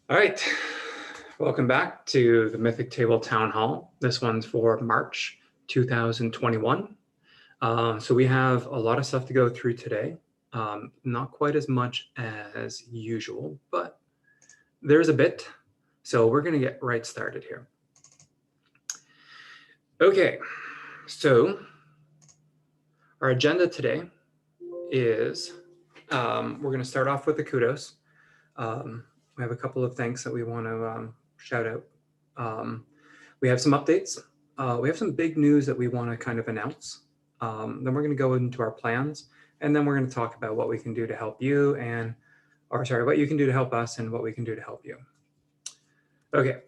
All right, welcome back to the Mythic Table Town Hall. This one's for March 2021. So we have a lot of stuff to go through today. Not quite as much as usual, but there's a bit. So we're going to get right started here. Okay, so our agenda today is we're going to start off with the kudos. We have a couple of thanks that we want to shout out. We have some updates. We have some big news that we want to kind of announce. Then we're going to go into our plans, and then we're going to talk about what we can do to help you what you can do to help us and what we can do to help you. Okay,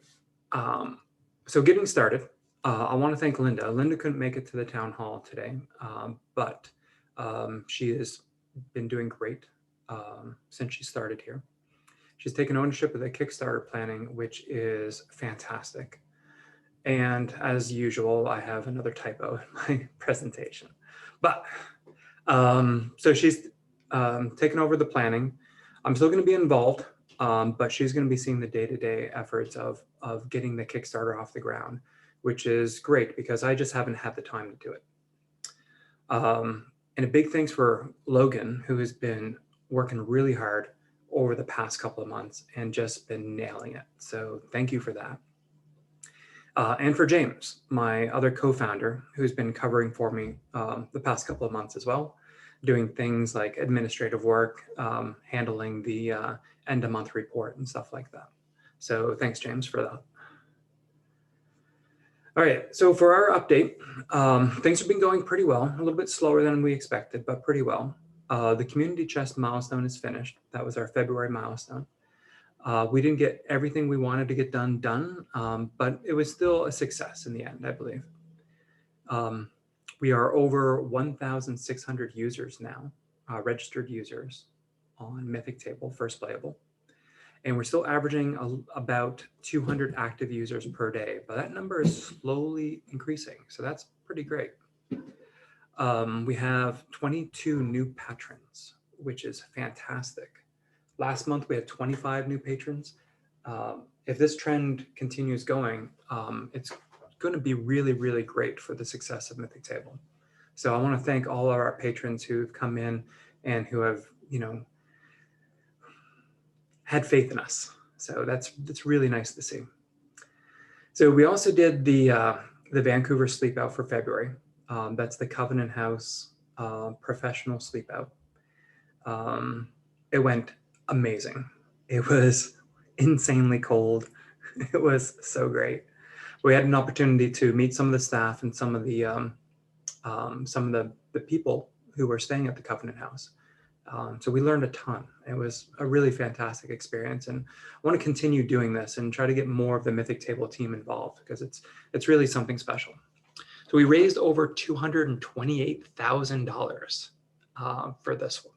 so getting started, I want to thank Linda. Linda couldn't make it to the town hall today, but she has been doing great since she started here. She's taken ownership of the Kickstarter planning, which is fantastic. And as usual, I have another typo in my presentation. But so she's taken over the planning. I'm still going to be involved, but she's going to be seeing the day-to-day efforts of getting the Kickstarter off the ground, which is great because I just haven't had the time to do it. And a big thanks for Logan, who has been working really hard over the past couple of months and just been nailing it. So thank you for that. And for James, my other co-founder, who's been covering for me the past couple of months as well, doing things like administrative work, handling the end of month report and stuff like that. So thanks, James, for that. All right, so for our update, things have been going pretty well, a little bit slower than we expected, but pretty well. The community chest milestone is finished. That was our February milestone. We didn't get everything we wanted to get done, but it was still a success in the end, I believe. We are over 1,600 users now, registered users on Mythic Table, first playable. And we're still averaging about 200 active users per day, but that number is slowly increasing. So that's pretty great. We have 22 new patrons, which is fantastic. Last month, we had 25 new patrons. If this trend continues going, it's going to be really, really great for the success of Mythic Table. So I want to thank all of our patrons who've come in and who have, had faith in us. So that's really nice to see. So we also did the Vancouver Sleep Out for February. That's the Covenant House professional sleep out. It went amazing. It was insanely cold. It was so great. We had an opportunity to meet some of the staff and some of the people who were staying at the Covenant House. So we learned a ton. It was a really fantastic experience, and I want to continue doing this and try to get more of the Mythic Table team involved because it's really something special. So we raised over $228,000 for this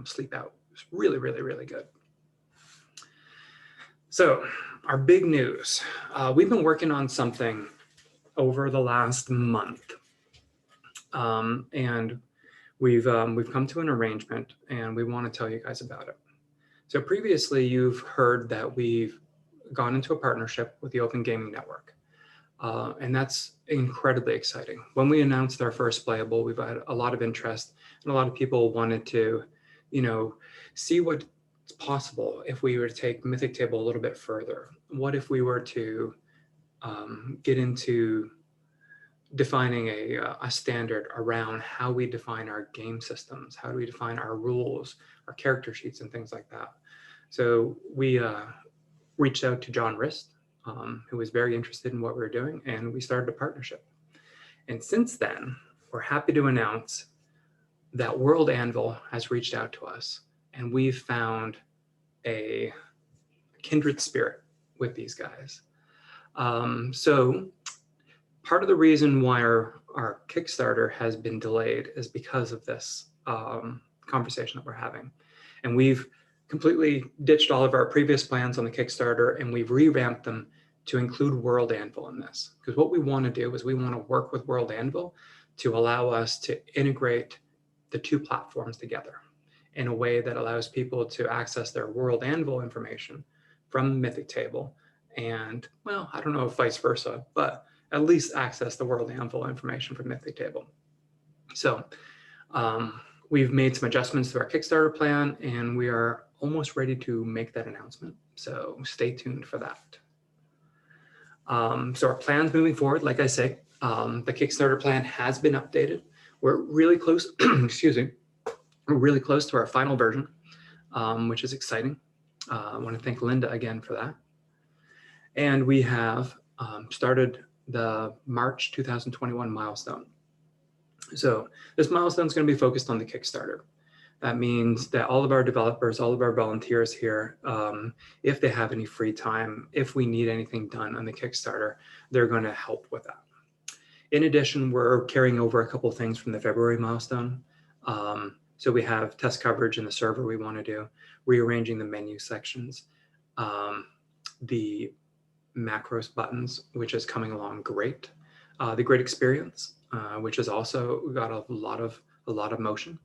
sleep out. It's really, really, really good. So our big news, we've been working on something over the last month. And we've come to an arrangement and we want to tell you guys about it. So previously you've heard that we've gone into a partnership with the Open Gaming Network. And that's incredibly exciting. When we announced our first playable, we've had a lot of interest and a lot of people wanted to, see what's possible if we were to take Mythic Table a little bit further. What if we were to get into defining a standard around how we define our game systems, how do we define our rules, our character sheets and things like that. So we reached out to John Rist, who was very interested in what we were doing, and we started a partnership. And since then, we're happy to announce that World Anvil has reached out to us, and we've found a kindred spirit with these guys. So part of the reason why our Kickstarter has been delayed is because of this conversation that we're having. And we've completely ditched all of our previous plans on the Kickstarter, and we've revamped them to include World Anvil in this. Because what we want to do is we want to work with World Anvil to allow us to integrate the two platforms together in a way that allows people to access their World Anvil information from the Mythic table. And, well, I don't know if vice versa, but at least access the World Anvil information from Mythic table. So we've made some adjustments to our Kickstarter plan, and we are almost ready to make that announcement. So stay tuned for that. So our plans moving forward, like I say, the Kickstarter plan has been updated. We're really close, excuse me, we're really close to our final version, which is exciting. I want to thank Linda again for that. And we have started the March 2021 milestone. So this milestone is going to be focused on the Kickstarter. That means that all of our developers, all of our volunteers here, if they have any free time, if we need anything done on the Kickstarter, they're going to help with that. In addition, we're carrying over a couple of things from the February milestone. So we have test coverage in the server we want to do, rearranging the menu sections, the macros buttons, which is coming along great. The grid experience, which has also got a lot of motion.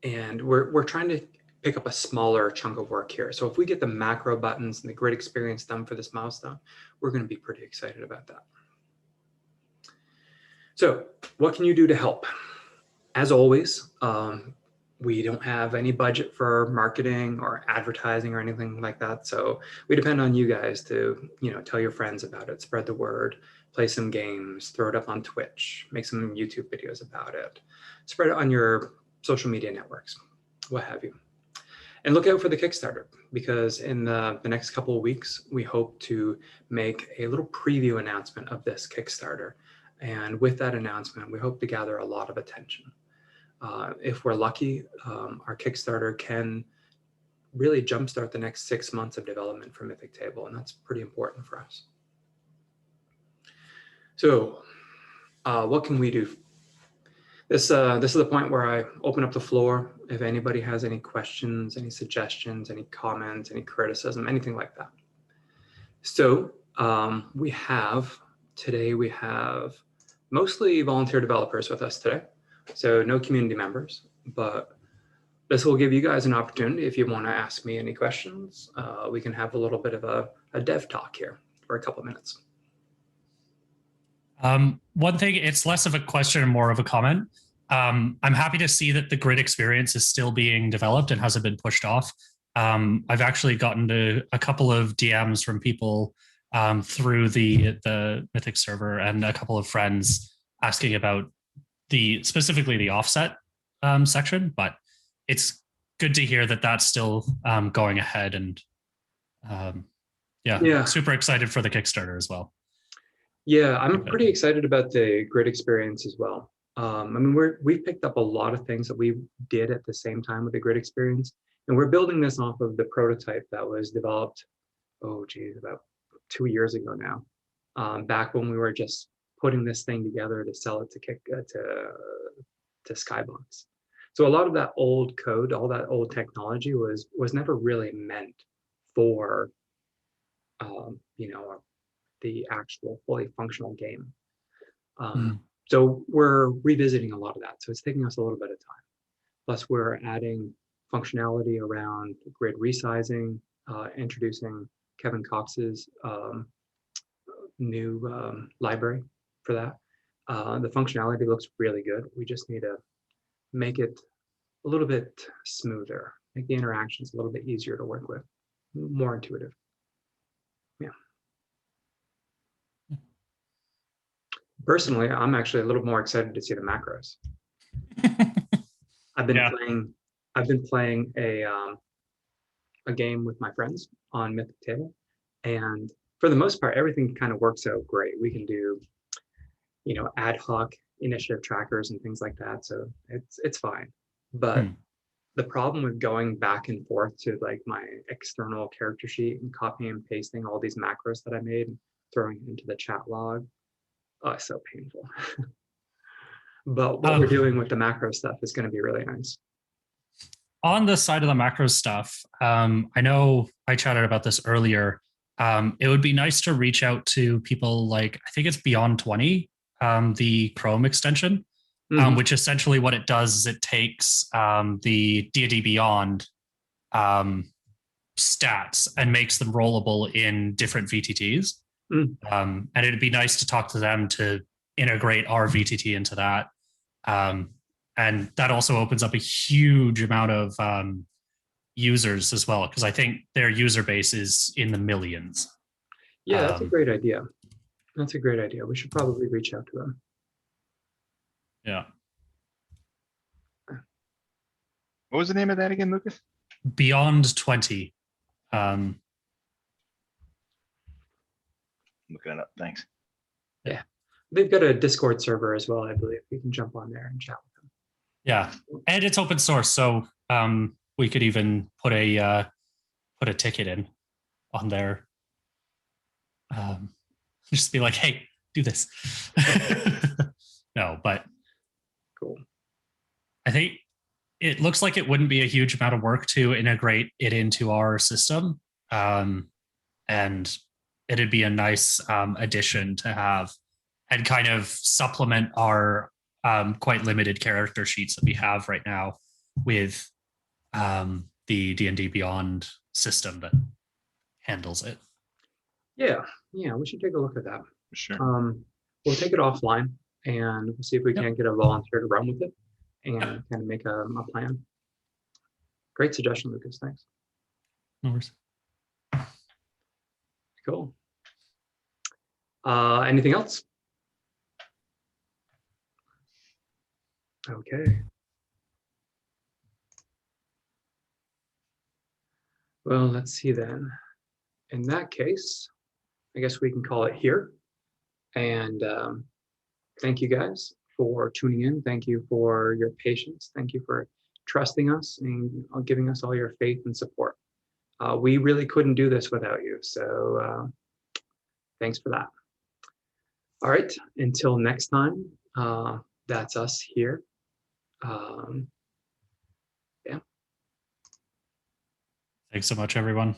And we're trying to pick up a smaller chunk of work here. So if we get the macro buttons and the grid experience done for this milestone, we're going to be pretty excited about that. So what can you do to help? As always, we don't have any budget for marketing or advertising or anything like that. So we depend on you guys to, tell your friends about it, spread the word, play some games, throw it up on Twitch, make some YouTube videos about it, spread it on your social media networks, what have you. And look out for the Kickstarter, because in the next couple of weeks, we hope to make a little preview announcement of this Kickstarter. And with that announcement, we hope to gather a lot of attention. If we're lucky, our Kickstarter can really jumpstart the next 6 months of development for Mythic Table, and that's pretty important for us. So what can we do? This is the point where I open up the floor. If anybody has any questions, any suggestions, any comments, any criticism, anything like that. So today we have mostly volunteer developers with us today. So no community members, but this will give you guys an opportunity. If you want to ask me any questions, we can have a little bit of a dev talk here for a couple of minutes. One thing, it's less of a question and more of a comment. I'm happy to see that the grid experience is still being developed and hasn't been pushed off. I've actually gotten to a couple of DMs from people through the Mythic server and a couple of friends asking about specifically the offset section, but it's good to hear that that's still going ahead, and super excited for the Kickstarter as well. Yeah, I'm pretty excited about the grid experience as well. I mean, we've picked up a lot of things that we did at the same time with the grid experience, and we're building this off of the prototype that was developed, about 2 years ago now, back when we were just putting this thing together to sell it to Skybox. So a lot of that old code, all that old technology was never really meant for, the actual fully functional game. So we're revisiting a lot of that. So it's taking us a little bit of time. Plus we're adding functionality around grid resizing, introducing Kevin Cox's new library for that. The functionality looks really good. We just need to make it a little bit smoother, make the interactions a little bit easier to work with, more intuitive. Yeah. Personally, I'm actually a little more excited to see the macros. I've been playing a game with my friends on Mythic Table, and for the most part, everything kind of works out great. We can do, ad hoc initiative trackers and things like that, so it's fine. But the problem with going back and forth to like my external character sheet and copying and pasting all these macros that I made and throwing it into the chat log, it's so painful. But what we're doing with the macro stuff is going to be really nice. On the side of the macro stuff, I know I chatted about this earlier. It would be nice to reach out to people like, I think it's Beyond 20, the Chrome extension. Mhm. which essentially what it does is it takes the D&D Beyond stats and makes them rollable in different VTTs. Mm. And it'd be nice to talk to them to integrate our VTT into that. And that also opens up a huge amount of users as well, because I think their user base is in the millions. Yeah, that's a great idea. That's a great idea. We should probably reach out to them. Yeah. What was the name of that again, Lucas? Beyond 20. Looking it up. Thanks. Yeah. They've got a Discord server as well, I believe. You can jump on there and chat with them. Yeah. And it's open source, so we could even put a ticket in on there. Just be like, hey, do this. No, but cool. I think it looks like it wouldn't be a huge amount of work to integrate it into our system. And it'd be a nice addition to have and kind of supplement our quite limited character sheets that we have right now with the D&D Beyond system that handles it. Yeah, we should take a look at that. Sure. We'll take it offline and we'll see if we can't get a volunteer to run with it and kind of make a plan. Great suggestion, Lucas. Thanks. No worries. Cool. Anything else? Okay. Well, let's see then. In that case, I guess we can call it here. And thank you guys for tuning in. Thank you for your patience. Thank you for trusting us and giving us all your faith and support. We really couldn't do this without you. So thanks for that. All right, until next time, that's us here. Yeah. Thanks so much, everyone.